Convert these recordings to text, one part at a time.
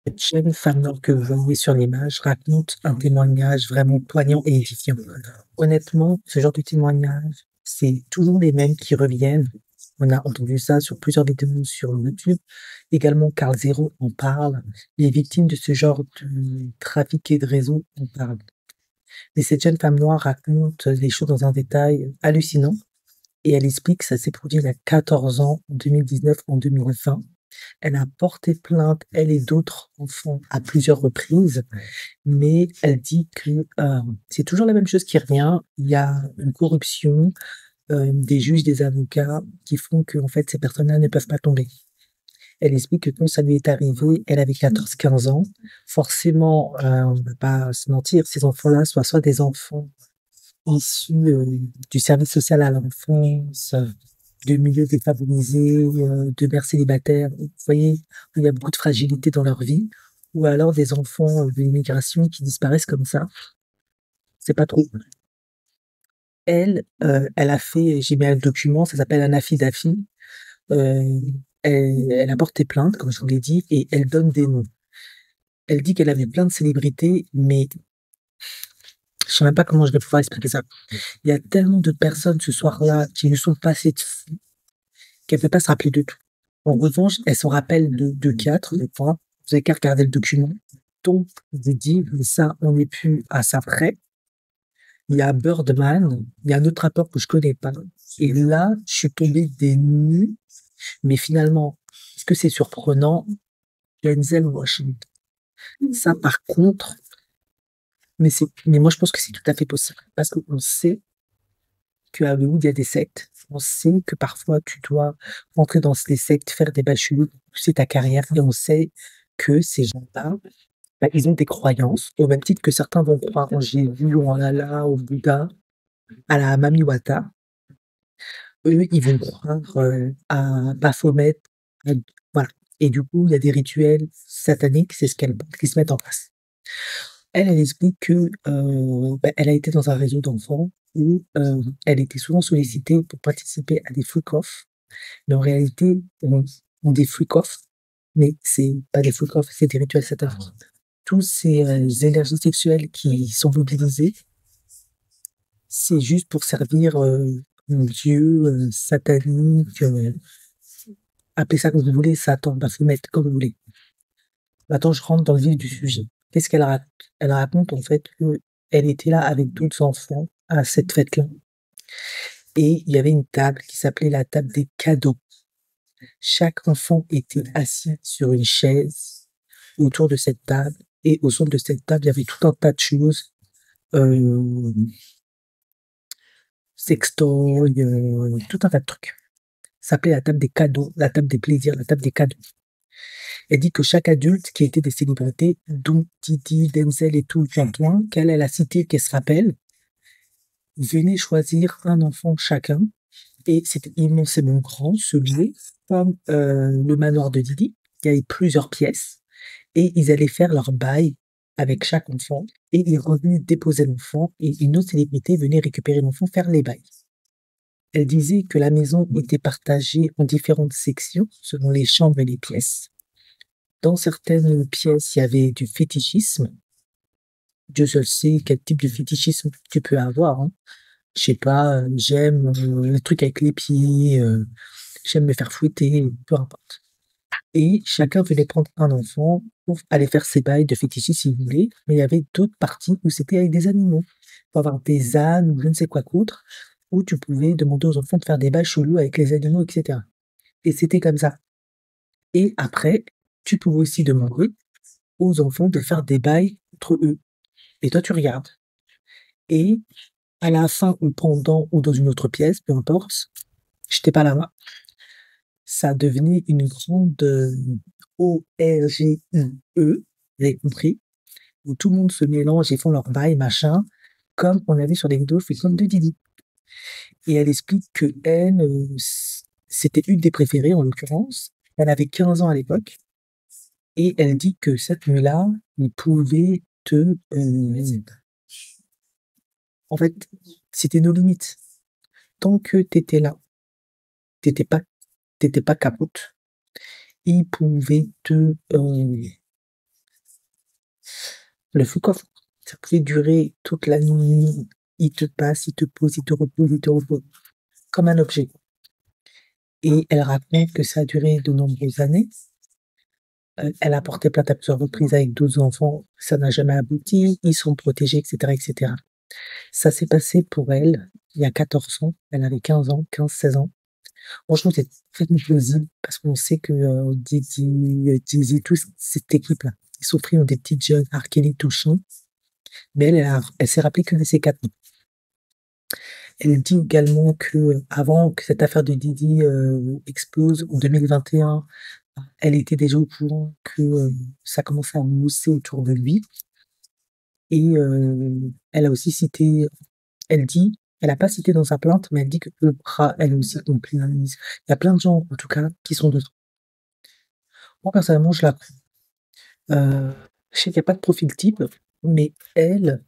Cette jeune femme noire que vous voyez sur l'image raconte un témoignage vraiment poignant et édifiant. Honnêtement, ce genre de témoignage, c'est toujours les mêmes qui reviennent. On a entendu ça sur plusieurs vidéos sur YouTube. Également, Carl Zero en parle. Les victimes de ce genre de trafic et de réseau en parlent. Mais cette jeune femme noire raconte les choses dans un détail hallucinant et elle explique que ça s'est produit il y a 14 ans, en 2019, en 2020. Elle a porté plainte, elle et d'autres enfants, à plusieurs reprises, mais elle dit que c'est toujours la même chose qui revient. Il y a une corruption des juges, des avocats, qui font que en fait, ces personnes-là ne peuvent pas tomber. Elle explique que quand ça lui est arrivé, elle avait 14-15 ans. Forcément, on ne va pas se mentir, ces enfants-là soient soit des enfants issus du service social à l'enfance, de milieux défavorisés, de mères célibataires, vous voyez, où il y a beaucoup de fragilité dans leur vie, ou alors des enfants de l'immigration qui disparaissent comme ça. C'est pas trop. Elle, elle a fait, j'ai mis un document, ça s'appelle un affidavit. Euh, elle a porté plainte, comme je vous l'ai dit, et elle donne des noms. Elle dit qu'elle avait plein de célébrités, mais je sais même pas comment je vais pouvoir expliquer ça. Il y a tellement de personnes ce soir-là qui lui sont passées dessus qu'elle ne peut pas se rappeler de tout. En revanche, elle s'en rappelle de 4, je crois. Vous avez qu'à regarder le document. Donc, je dis, mais ça, on n'est plus à ça près. Il y a Birdman, il y a un autre rappeur que je connais pas. Et là, je suis tombé des nues. Mais finalement, est-ce que c'est surprenant? Denzel Washington. Ça, par contre, mais moi, je pense que c'est tout à fait possible. Parce qu'on sait qu'à Hollywood, il y a des sectes. On sait que parfois, tu dois rentrer dans ces sectes, faire des bacheliers, pousser ta carrière. Et on sait que ces gens-là, bah, ils ont des croyances, au même titre que certains vont croire en Jésus, ou en Allah, au Bouddha, à la Mami Wata. Eux, ils vont croire à Baphomet. à- Voilà. Et du coup, il y a des rituels sataniques, c'est ce qu'elle pense, qui se mettent en place. Elle explique que bah, elle a été dans un réseau d'enfants où elle était souvent sollicitée pour participer à des freak-off. Mais en réalité, on dit freak-off, mais c'est pas des freak-off, c'est des rituels sataniques. Tous ces énergies sexuelles qui sont mobilisées, c'est juste pour servir un dieu satanique, appelez ça comme vous voulez, Satan, Baphomet, comme vous voulez. Maintenant, je rentre dans le vif du sujet. Qu'est-ce qu'elle raconte? Elle raconte en fait que elle était là avec d'autres enfants à cette fête-là. Et il y avait une table qui s'appelait la table des cadeaux. Chaque enfant était assis sur une chaise autour de cette table. Et au centre de cette table, il y avait tout un tas de choses. Euh, Sextoy, tout un tas de trucs. Ça s'appelait la table des cadeaux, la table des plaisirs, la table des cadeaux. Elle dit que chaque adulte qui était des célébrités, dont Titi, Denzel et tout, Antoine, qu'elle a cité, qu'elle se rappelle, venait choisir un enfant chacun. Et c'était immensément grand, ce lieu, comme le manoir de Didi. Il y avait plusieurs pièces. Et ils allaient faire leur bail avec chaque enfant. Et ils revenaient déposer l'enfant. Et une autre célébrité venait récupérer l'enfant, faire les bails. Elle disait que la maison était partagée en différentes sections, selon les chambres et les pièces. Dans certaines pièces, il y avait du fétichisme. Dieu seul sait quel type de fétichisme tu peux avoir, hein. Je sais pas, j'aime les trucs avec les pieds, j'aime me faire fouetter, peu importe. Et chacun venait prendre un enfant pour aller faire ses bails de fétichisme s'il voulait, mais il y avait d'autres parties où c'était avec des animaux. Pour avoir des ânes ou je ne sais quoi d'autre, où tu pouvais demander aux enfants de faire des bails chelous avec les animaux, etc. Et c'était comme ça. Et après, tu pouvais aussi demander aux enfants de faire des bails entre eux. Et toi, tu regardes. Et à la fin ou pendant ou dans une autre pièce, peu importe, j'étais pas là-bas, ça devenait une grande ORGIE, vous avez compris, où tout le monde se mélange et font leur bail, machin, comme on a vu sur les vidéos fait comme de Didi. Et elle explique que elle, c'était une des préférées en l'occurrence. Elle avait 15 ans à l'époque. Et elle dit que cette nuit-là, il pouvait en fait, c'était nos limites. Tant que t'étais là, t'étais pas, t'étais pas capote, il pouvait Le fuck-off, ça pouvait durer toute la nuit. Il te passe, il te pose, il te repose, il te repose, comme un objet. Et elle raconte que ça a duré de nombreuses années. Elle a porté plainte à plusieurs reprises avec 12 enfants. Ça n'a jamais abouti. Ils sont protégés, etc., etc. Ça s'est passé pour elle il y a 14 ans. Elle avait 15 ans, 15, 16 ans. Moi, je trouve que c'est complètement plausible parce qu'on sait que Didi, Jay-Z, toute cette équipe-là, ils souffrent des petites jeunes, R. Kelly, touchant. Mais elle s'est rappelée que de ces quatre noms. Elle dit également que avant que cette affaire de Didi explose en 2021, elle était déjà au courant que ça commençait à mousser autour de lui. Et elle a aussi cité, elle dit, elle a pas cité dans sa plainte, mais elle dit que Oprah, elle aussi complice. Il y a plein de gens, en tout cas, qui sont dedans. Moi, personnellement, je la crois. Je sais qu'il n'y a pas de profil type, mais elle,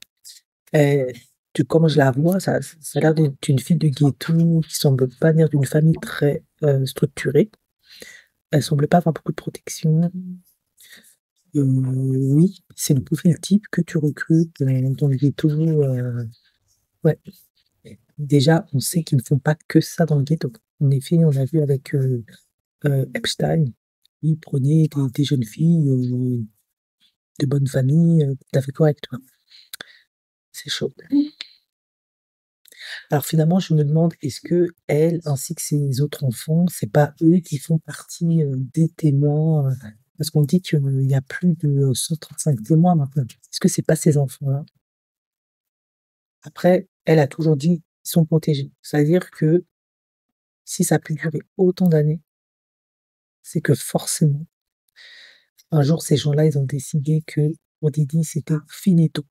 comment je la vois, ça a l'air d'être une fille de ghetto qui semble pas venir d'une famille très structurée. Elle semble pas avoir beaucoup de protection. Oui, c'est le profil type que tu recrutes dans le ghetto. Ouais. Déjà, on sait qu'ils ne font pas que ça dans le ghetto. En effet, on a vu avec Epstein, il prenait des jeunes filles de bonne famille, tout à fait correctes, quoi. C'est chaud. Alors finalement, je me demande, est-ce que elle, ainsi que ses autres enfants, c'est pas eux qui font partie des témoins, parce qu'on dit qu'il y a plus de 135 témoins maintenant. Est-ce que c'est pas ces enfants-là? Après, elle a toujours dit qu'ils sont protégés. C'est-à-dire que si ça a pu durer autant d'années, c'est que forcément, un jour, ces gens-là, ils ont décidé que pour Didi, c'était finito.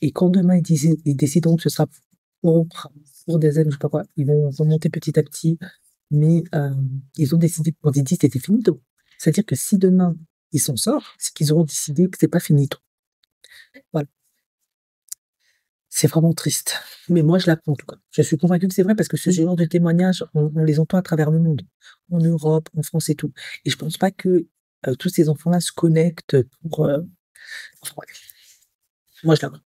Et quand demain, ils décideront que ce sera pour des aides, je sais pas quoi, ils vont remonter petit à petit, mais ils ont décidé que pour Didi, c'était finito. C'est-à-dire que si demain, ils s'en sortent, c'est qu'ils auront décidé que c'est pas finito. Voilà. C'est vraiment triste. Mais moi, je la crois, en tout cas. Je suis convaincue que c'est vrai parce que ce genre de témoignages, on les entend à travers le monde. En Europe, en France et tout. Et je pense pas que tous ces enfants-là se connectent pour... enfin, bref. Moi, je la crois.